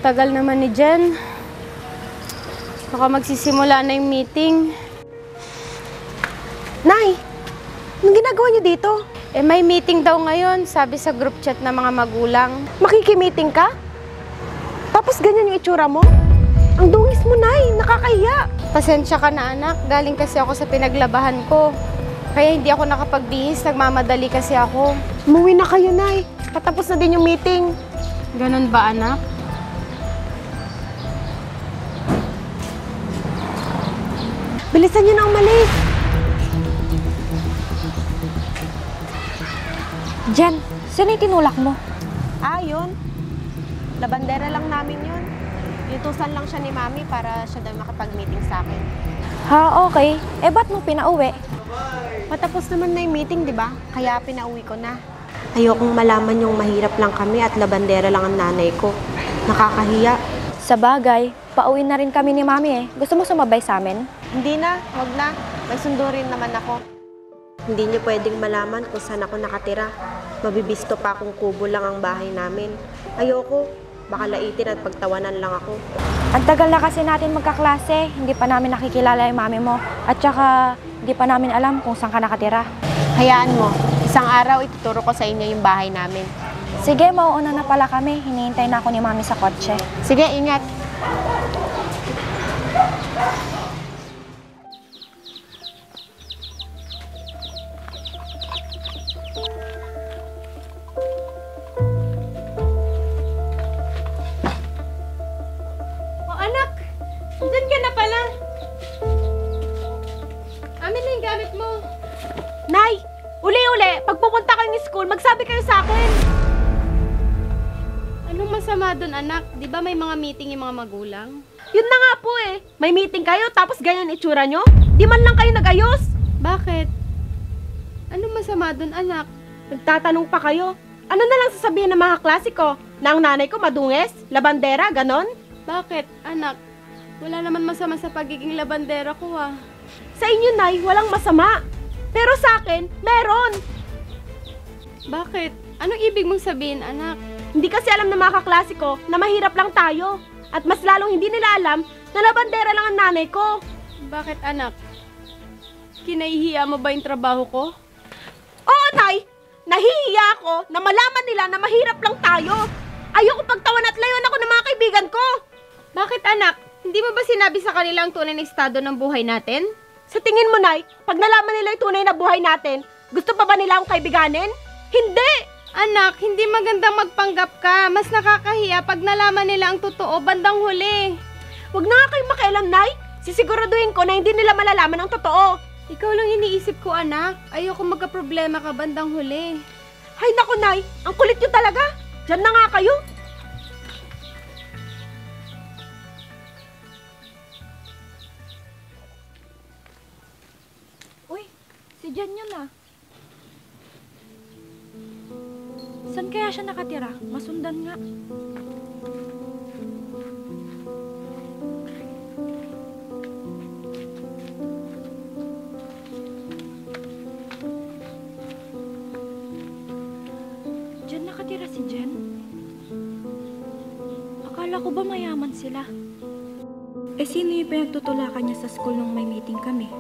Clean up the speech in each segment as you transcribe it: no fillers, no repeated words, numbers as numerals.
Tagal naman ni Jen. Baka magsisimula na yung meeting. Nay, anong ginagawa niyo dito? May meeting daw ngayon, sabi sa group chat ng mga magulang. Makikimiting ka? Tapos ganyan yung itsura mo? Ang dungis mo, Nay. Nakakahiya. Pasensya ka na anak, galing kasi ako sa pinaglabahan ko. Kaya hindi ako nakapagbihis, nagmamadali kasi ako. Umuwi na kayo, Nay. Patapos na din yung meeting. Ganun ba anak? Bilisan niyo na umalis. Jen, saan yung tinulak mo? Yun. Labandera lang namin yun. Inutusan lang siya ni Mami para siya daw makapag-meeting sa akin. Ha, okay. Ba't mo pinauwi? Patapos naman na yung meeting, di ba? Kaya pinauwi ko na. Ayokong malaman yung mahirap lang kami at labandera lang ang nanay ko. Nakakahiya. Sa bagay, pauwi na rin kami ni Mami . Gusto mo sumabay sa amin? Hindi na, wag na. May sundo rin naman ako. Hindi niyo pwedeng malaman kung saan ako nakatira. Mabibisto pa akong kubo lang ang bahay namin. Ayoko. Baka laitin at pagtawanan lang ako. Ang tagal na kasi natin magkaklase. Hindi pa namin nakikilala yung mami mo. At saka, hindi pa namin alam kung saan ka nakatira. Hayaan mo. Isang araw ituturo ko sa inyo yung bahay namin. Sige, mauuna na pala kami. Hinihintay na ako ni Mami sa kotse. Sige, ingat. Anak! Diyan ka na pala. Amin na yung gamit mo. Nay! Uli-uli! Pag pupunta kayo ni school, magsabi kayo sa akin! Anong masama doon anak? Di ba may mga meeting yung mga magulang? Yun na nga po eh! May meeting kayo, tapos ganyan itsura nyo? Di man lang kayo nag-ayos! Bakit? Anong masama doon anak? Nagtatanong pa kayo. Ano na lang sasabihin ng mga klase ko? Na ang nanay ko madungis? Labandera? Ganon? Bakit anak? Wala naman masama sa pagiging labandera ko ah. Sa inyo, Nay, walang masama. Pero sa akin, meron! Bakit? Anong ibig mong sabihin anak? Hindi kasi alam ng mga kaklase ko na mahirap lang tayo. At mas lalong hindi nila alam na labandera lang ang nanay ko. Bakit anak? Kinahihiya mo ba yung trabaho ko? Oo, Nay! Nahihiya ako na malaman nila na mahirap lang tayo. Ayoko pagtawan at layuan ako ng mga kaibigan ko. Bakit anak? Hindi mo ba sinabi sa kanila ang tunay na estado ng buhay natin? Sa tingin mo, Nay, pag nalaman nila yung tunay na buhay natin, gusto pa ba nila akong kaibiganin? Hindi! Anak, hindi magandang magpanggap ka. Mas nakakahiya pag nalaman nila ang totoo bandang huli. Huwag na nga kayong makialam, Nay. Sisiguraduhin ko na hindi nila malalaman ang totoo. Ikaw lang iniisip ko, anak. Ayoko magka-problema ka bandang huli. Hay naku, Nay. Ang kulit nyo talaga. Diyan na nga kayo. Uy, si Jen yun ah. Saan kaya siya nakatira? Masundan nga. Diyan nakatira si Jen? Akala ko ba mayaman sila? Sino yung pinagtutulakan niya sa school nung may meeting kami?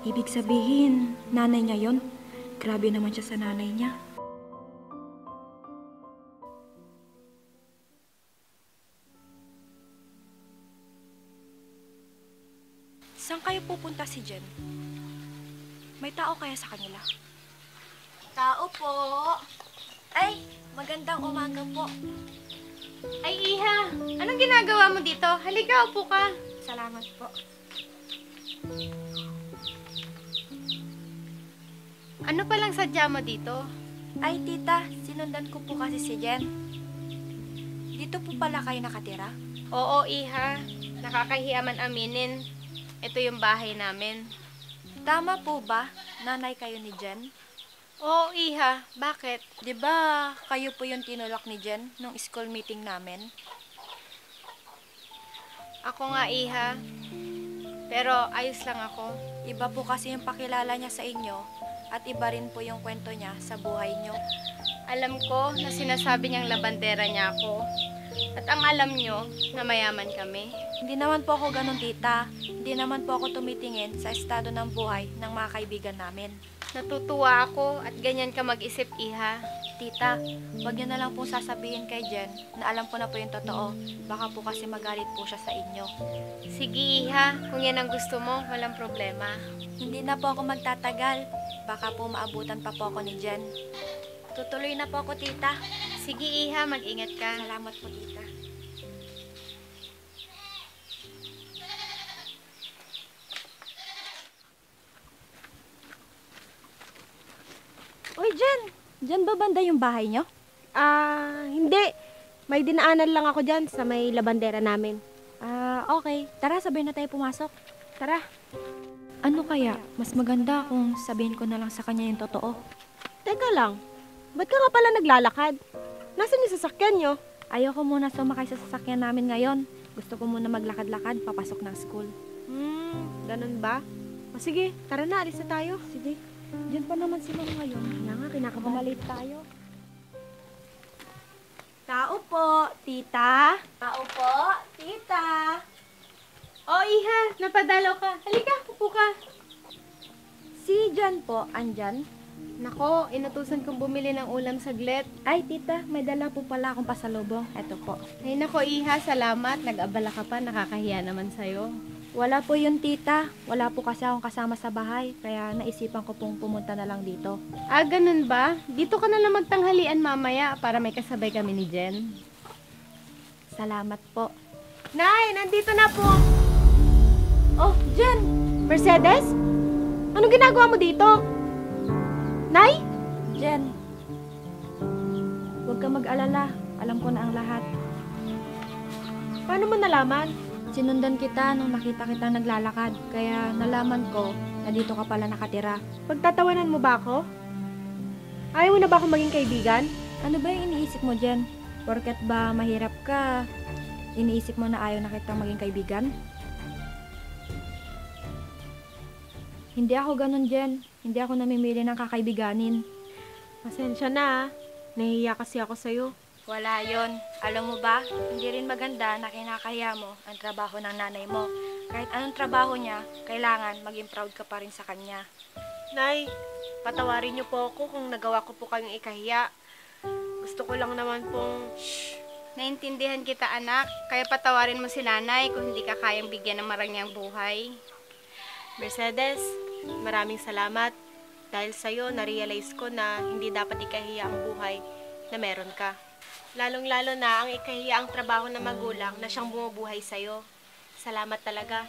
Ibig sabihin, nanay niya yon. Grabe naman siya sa nanay niya. Saan kayo pupunta si Jen? May tao kaya sa kanila? Tao po! Ay, magandang umaga po. Ay, Iha! Anong ginagawa mo dito? Halika, upo ka. Salamat po. Ano palang sadya mo dito? Ay, tita, sinundan ko po kasi si Jen. Dito po pala kayo nakatira? Oo, Iha. Nakakahiya man aminin. Ito yung bahay namin. Tama po ba? Nanay kayo ni Jen? Oo, Iha. Bakit? Di ba kayo po yung tinulak ni Jen nung school meeting namin? Ako nga, Iha. Pero ayos lang ako. Iba po kasi yung pakilala niya sa inyo at iba rin po yung kwento niya sa buhay niyo. Alam ko na sinasabi niyang labandera niya ako. At ang alam nyo na mayaman kami. Hindi naman po ako ganun, tita. Hindi naman po ako tumitingin sa estado ng buhay ng mga kaibigan namin. Natutuwa ako at ganyan ka mag-isip, Iha. Tita, wag niyo na lang pong sasabihin kay Jen na alam ko na po yung totoo. Baka po kasi magalit po siya sa inyo. Sige, Iha. Kung yan ang gusto mo, walang problema. Hindi na po ako magtatagal. Baka po maabutan pa po ako ni Jen. Tutuloy na po ako, tita. Sige, Iha. Mag-ingat ka. Salamat po, tita. Uy, Jen! Jen ba banda yung bahay nyo? Hindi. May dinaanan lang ako dyan sa may labandera namin. Okay. Tara, sabay na tayo pumasok. Tara. Ano kaya? Mas maganda kung sabihin ko na lang sa kanya yung totoo. Teka lang. Ba't ka nga pala naglalakad? Nasaan yung sasakyan nyo? Ayoko muna sumakay sa sasakyan namin ngayon. Gusto ko muna maglakad-lakad papasok ng school. Ganun ba? O sige, tara na, alis na tayo. Sige. Diyan pa naman sila ngayon. Kaya nga, kinakabahan. Bumalit tayo. Tao po, tita. Tao po, tita. Oh, Iha. Napadalaw ka. Halika, upo ka. Si Jan po, andyan? Nako, inutusan kong bumili ng ulam saglit. Ay, tita, may dala po pala akong pasalubong. Eto po. Ay nako, Iha. Salamat. Nag-abala ka pa. Nakakahiya naman sa'yo. Wala po yun, tita. Wala po kasi akong kasama sa bahay. Kaya naisipan ko pong pumunta na lang dito. Ah, ganun ba? Dito ka na lang magtanghalian mamaya para may kasabay kami ni Jen. Salamat po. Nay, nandito na po. Oh, Jen! Mercedes? Anong ginagawa mo dito? Nay? Jen, huwag ka mag-alala. Alam ko na ang lahat. Paano mo nalaman? Sinundan kita nung nakita kita naglalakad. Kaya nalaman ko na dito ka pala nakatira. Pagtatawanan mo ba ako? Ayaw mo na ba akong maging kaibigan? Ano ba yung iniisip mo, Jen? Porket ba mahirap ka, iniisip mo na ayaw na kitang maging kaibigan? Hindi ako ganun, Jen. Hindi ako namimili ng kakaibiganin. Pasensya na. Nahihiya kasi ako sa'yo. Wala yon. Alam mo ba, hindi rin maganda na kinakahiya mo ang trabaho ng nanay mo. Kahit anong trabaho niya, kailangan maging proud ka pa rin sa kanya. Nay, patawarin niyo po ako kung nagawa ko po kayong ikahiya. Gusto ko lang naman pong... Naintindihan kita, anak. Kaya patawarin mo si nanay kung hindi ka kayang bigyan ng marangyang buhay. Mercedes, maraming salamat. Dahil sa'yo, na-realize ko na hindi dapat ikahiya ang buhay na meron ka. Lalong-lalo na ang ikahiya ang trabaho ng magulang na siyang bumubuhay sa'yo. Salamat talaga.